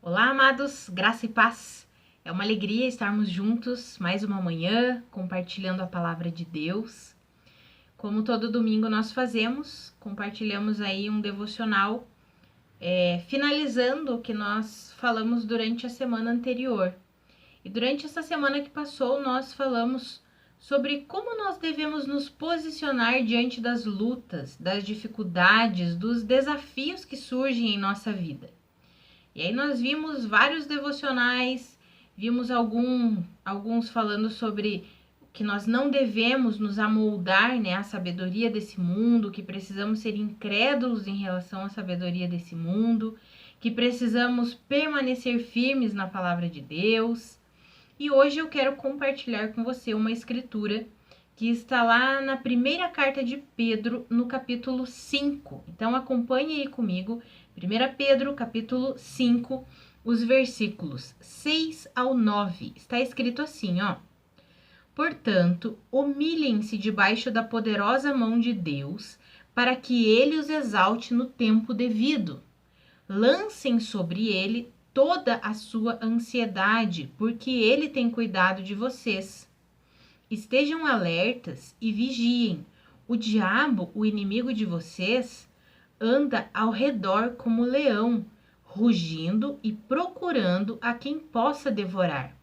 Olá, amados, graça e paz. É uma alegria estarmos juntos mais uma manhã, compartilhando a palavra de Deus. Como todo domingo nós fazemos, compartilhamos aí um devocional, finalizando o que nós falamos durante a semana anterior. E durante essa semana que passou, nós falamos sobre como nós devemos nos posicionar diante das lutas, das dificuldades, dos desafios que surgem em nossa vida. E aí nós vimos vários devocionais, vimos alguns falando sobre que nós não devemos nos amoldar, à sabedoria desse mundo, que precisamos ser incrédulos em relação à sabedoria desse mundo, que precisamos permanecer firmes na palavra de Deus. E hoje eu quero compartilhar com você uma escritura que está lá na primeira carta de Pedro, no capítulo 5. Então acompanhe aí comigo, 1 Pedro, capítulo 5, os versículos 6 ao 9. Está escrito assim, Portanto, humilhem-se debaixo da poderosa mão de Deus, para que ele os exalte no tempo devido. Lancem sobre ele toda a sua ansiedade, porque ele tem cuidado de vocês. Estejam alertas e vigiem. O diabo, o inimigo de vocês, anda ao redor como leão, rugindo e procurando a quem possa devorar.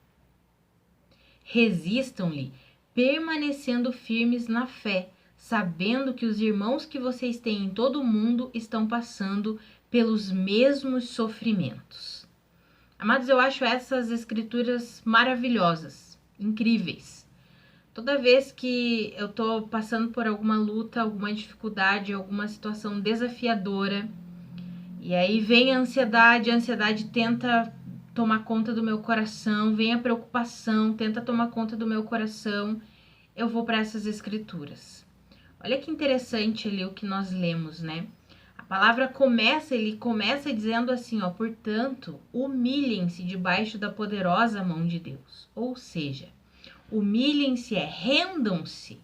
Resistam-lhe, permanecendo firmes na fé, sabendo que os irmãos que vocês têm em todo o mundo estão passando pelos mesmos sofrimentos. Amados, eu acho essas escrituras maravilhosas, incríveis. Toda vez que eu tô passando por alguma luta, alguma dificuldade, alguma situação desafiadora, e aí vem a ansiedade tenta tomar conta do meu coração, vem a preocupação, tenta tomar conta do meu coração, eu vou para essas escrituras. Olha que interessante ali o que nós lemos, A palavra ele começa dizendo assim, portanto, humilhem-se debaixo da poderosa mão de Deus. Ou seja, humilhem-se, rendam-se,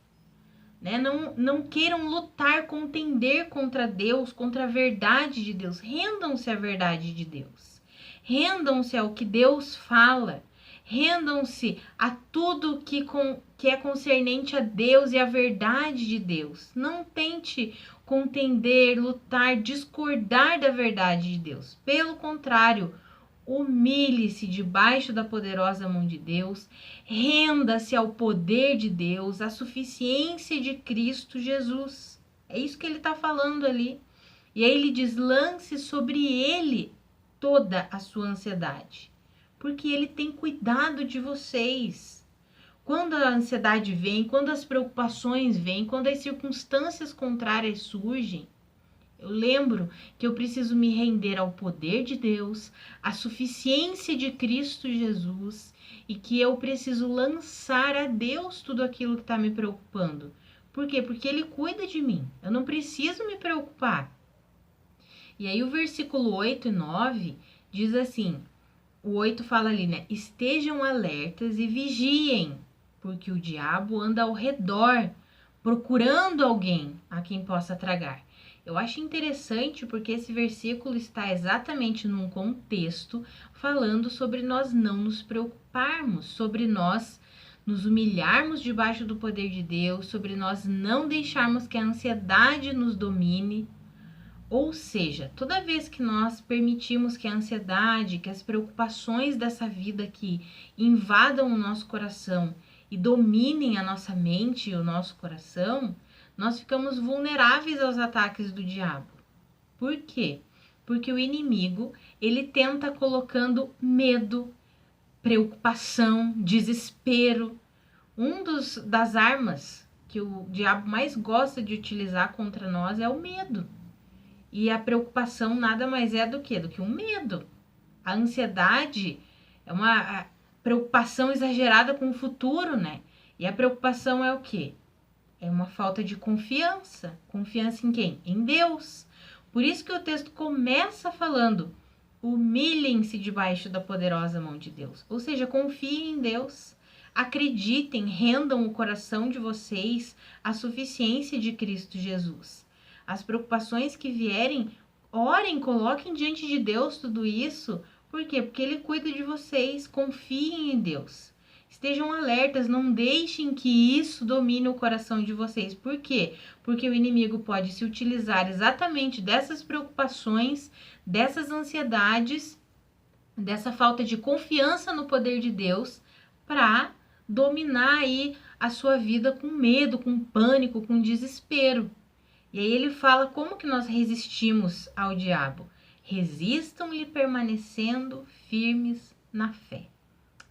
Não queiram lutar, contender contra Deus, contra a verdade de Deus. Rendam-se à verdade de Deus. Rendam-se ao que Deus fala. Rendam-se a tudo que é concernente a Deus e a verdade de Deus. Não tente contender, lutar, discordar da verdade de Deus. Pelo contrário, humilhe-se debaixo da poderosa mão de Deus, renda-se ao poder de Deus, à suficiência de Cristo Jesus. É isso que ele está falando ali. E aí ele diz, lance sobre ele toda a sua ansiedade, porque ele tem cuidado de vocês. Quando a ansiedade vem, quando as preocupações vêm, quando as circunstâncias contrárias surgem, eu lembro que eu preciso me render ao poder de Deus, à suficiência de Cristo Jesus, e que eu preciso lançar a Deus tudo aquilo que está me preocupando. Por quê? Porque Ele cuida de mim. Eu não preciso me preocupar. E aí o versículo 8 e 9 diz assim, o 8 fala ali, Estejam alertas e vigiem, porque o diabo anda ao redor, procurando alguém a quem possa tragar. Eu acho interessante porque esse versículo está exatamente num contexto falando sobre nós não nos preocuparmos, sobre nós nos humilharmos debaixo do poder de Deus, sobre nós não deixarmos que a ansiedade nos domine. Ou seja, toda vez que nós permitimos que a ansiedade, que as preocupações dessa vida aqui invadam o nosso coração e dominem a nossa mente e o nosso coração, nós ficamos vulneráveis aos ataques do diabo. Por quê? Porque o inimigo, ele tenta colocando medo, preocupação, desespero. Das armas que o diabo mais gosta de utilizar contra nós é o medo. E a preocupação nada mais é do que um medo. A ansiedade é uma preocupação exagerada com o futuro, E a preocupação é o quê? É uma falta de confiança. Confiança em quem? Em Deus. Por isso que o texto começa falando, humilhem-se debaixo da poderosa mão de Deus. Ou seja, confiem em Deus. Acreditem, rendam o coração de vocês à suficiência de Cristo Jesus. As preocupações que vierem, orem, coloquem diante de Deus tudo isso, Por quê? Porque Ele cuida de vocês. Confiem em Deus. Estejam alertas, não deixem que isso domine o coração de vocês. Por quê? Porque o inimigo pode se utilizar exatamente dessas preocupações, dessas ansiedades, dessa falta de confiança no poder de Deus para dominar aí a sua vida com medo, com pânico, com desespero. E aí ele fala como que nós resistimos ao diabo. Resistam-lhe permanecendo firmes na fé.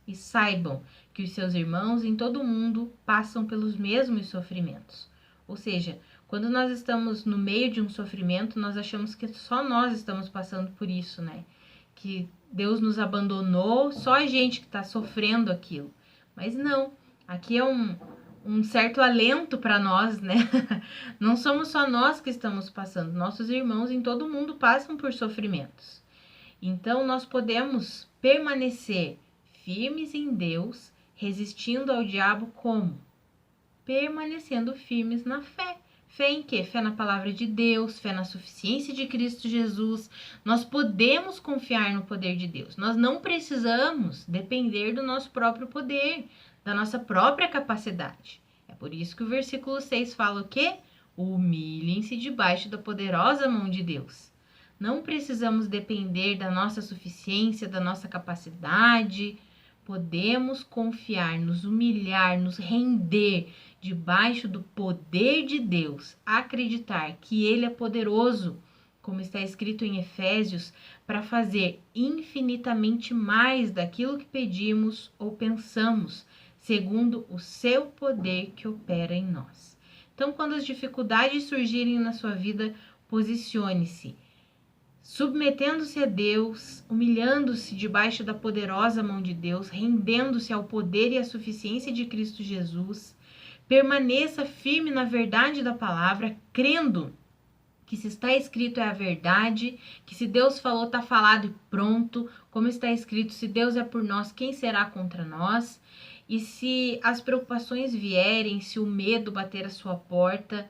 E saibam que os seus irmãos em todo o mundo passam pelos mesmos sofrimentos. Ou seja, quando nós estamos no meio de um sofrimento, nós achamos que só nós estamos passando por isso, né? Que Deus nos abandonou, só a gente que está sofrendo aquilo. Mas não, aqui é um certo alento para nós, né? Não somos só nós que estamos passando, nossos irmãos em todo o mundo passam por sofrimentos. Então, nós podemos permanecer firmes em Deus, resistindo ao diabo como? Permanecendo firmes na fé. Fé em quê? Fé na palavra de Deus, fé na suficiência de Cristo Jesus. Nós podemos confiar no poder de Deus. Nós não precisamos depender do nosso próprio poder, da nossa própria capacidade. É por isso que o versículo 6 fala o quê? Humilhem-se debaixo da poderosa mão de Deus. Não precisamos depender da nossa suficiência, da nossa capacidade. Podemos confiar, nos humilhar, nos render debaixo do poder de Deus, acreditar que Ele é poderoso, como está escrito em Efésios, para fazer infinitamente mais daquilo que pedimos ou pensamos, segundo o seu poder que opera em nós. Então, quando as dificuldades surgirem na sua vida, posicione-se, submetendo-se a Deus, humilhando-se debaixo da poderosa mão de Deus, rendendo-se ao poder e à suficiência de Cristo Jesus. Permaneça firme na verdade da palavra, crendo que se está escrito é a verdade, que se Deus falou, está falado e pronto. Como está escrito, se Deus é por nós, quem será contra nós? E se as preocupações vierem, se o medo bater a sua porta,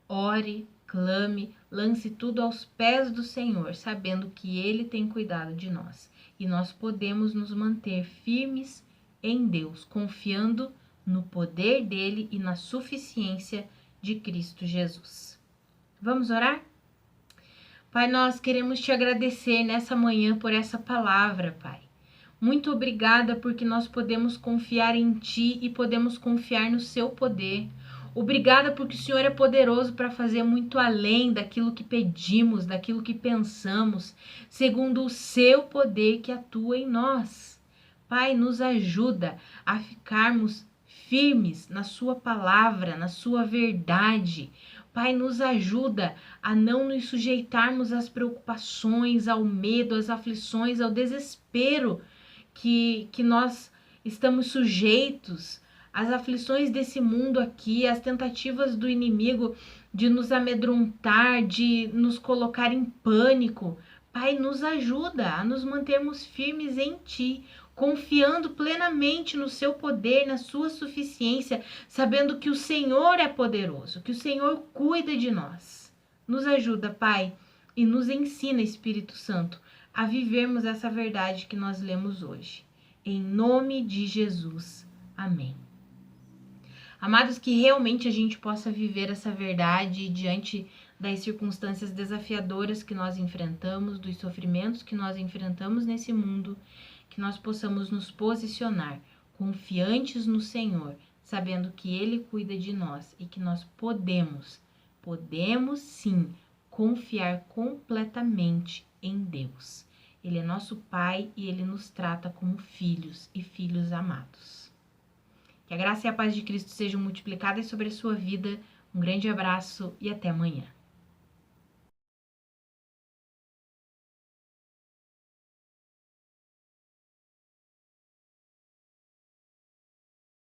ore, clame, lance tudo aos pés do Senhor, sabendo que Ele tem cuidado de nós. E nós podemos nos manter firmes em Deus, confiando no poder dele e na suficiência de Cristo Jesus. Vamos orar? Pai, nós queremos te agradecer nessa manhã por essa palavra, Pai. Muito obrigada porque nós podemos confiar em Ti e podemos confiar no Seu poder. Obrigada porque o Senhor é poderoso para fazer muito além daquilo que pedimos, daquilo que pensamos, segundo o Seu poder que atua em nós. Pai, nos ajuda a ficarmos firmes na Sua palavra, na Sua verdade. Pai, nos ajuda a não nos sujeitarmos às preocupações, ao medo, às aflições, ao desespero que nós estamos sujeitos, às aflições desse mundo aqui, às tentativas do inimigo de nos amedrontar, de nos colocar em pânico. Pai, nos ajuda a nos mantermos firmes em Ti, confiando plenamente no Seu poder, na Sua suficiência, sabendo que o Senhor é poderoso, que o Senhor cuida de nós. Nos ajuda, Pai, e nos ensina, Espírito Santo, a vivermos essa verdade que nós lemos hoje. Em nome de Jesus. Amém. Amados, que realmente a gente possa viver essa verdade diante das circunstâncias desafiadoras que nós enfrentamos, dos sofrimentos que nós enfrentamos nesse mundo, que nós possamos nos posicionar confiantes no Senhor, sabendo que Ele cuida de nós e que nós podemos sim confiar completamente em Deus. Ele é nosso Pai e Ele nos trata como filhos e filhos amados. Que a graça e a paz de Cristo sejam multiplicadas sobre a sua vida. Um grande abraço e até amanhã.